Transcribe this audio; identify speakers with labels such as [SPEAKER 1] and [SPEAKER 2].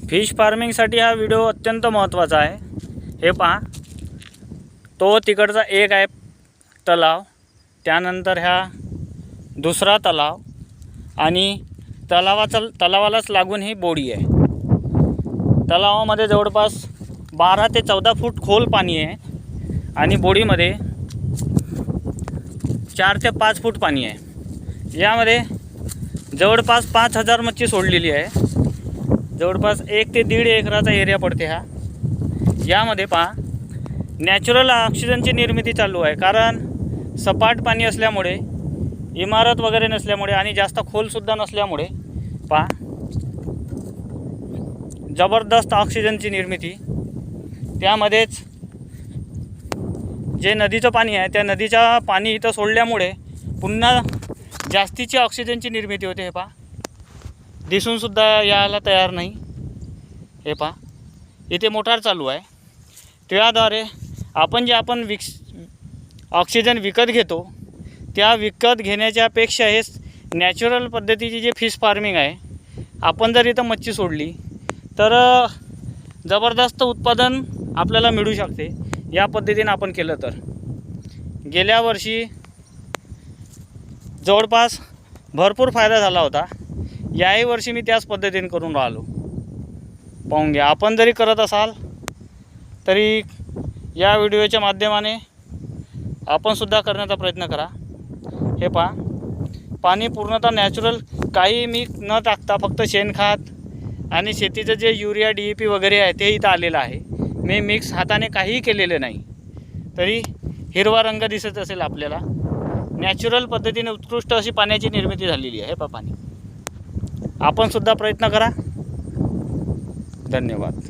[SPEAKER 1] Fish फार्मिंगसाठी हा video अत्यंत महत्त्वाचा आहे। हे पहा, तो तिकडचा एक आहे तलाव, त्यानंतर ह्या दुसरा तलाव आणि तलावालाच लागून ही बोडी आहे। तलावामध्ये जवळपास 12 ते 14 फूट खोल पाणी आहे आणि बोडीमध्ये 4 ते 5 फूट पाणी आहे। यामध्ये जवळपास 5000 मच्छी सोडलेली आहे। जवळपास 1 ते 1.5 एकराचा एरिया पडते हा। यामध्ये पहा, नॅचरल ऑक्सिजनची निर्मिती चालू आहे, कारण सपाट पाणी असल्यामुळे, इमारत वगैरे नसल्यामुळे आणि जास्त खोलसुद्धा नसल्यामुळे पहा जबरदस्त ऑक्सिजनची निर्मिती। त्यामध्येच जे नदीचं पाणी आहे, त्या नदीच्या पाणी इथं सोडल्यामुळे पुन्हा जास्तीची ऑक्सिजनची निर्मिती होते। हे पहा, दिसूनसुद्धा यायला तयार नाही। हे पहा, इथे मोटार चालू आहे, त्याद्वारे आपण ऑक्सिजन विकत घेतो, त्या विकत घेण्याच्यापेक्षा हे नॅचरल पद्धतीची जे फिश फार्मिंग आहे, आपण जर इथं मच्छी सोडली तर जबरदस्त उत्पादन आपल्याला मिळू शकते। या पद्धतीने आपण केलं तर गेल्या वर्षी जवळपास भरपूर फायदा झाला होता। याही वर्षी मी त्याच पद्धतीने करून राहिलो। पाहून घ्या, आपण जरी करत असाल तरी या व्हिडिओच्या माध्यमाने आपणसुद्धा करण्याचा प्रयत्न करा। हे पहा, पाणी पूर्णतः नॅचरल, काही मिक्स न टाकता फक्त शेणखत आणि शेतीचं जे युरिया DAP वगैरे आहे ते इथं आलेलं आहे। मी मिक्स हाताने काहीही केलेले नाही, तरी हिरवा रंग दिसत असेल आपल्याला। नॅचरल पद्धतीने उत्कृष्ट अशी पाण्याची निर्मिती झालेली आहे। पाणी आपणसुद्धा प्रयत्न करा। धन्यवाद।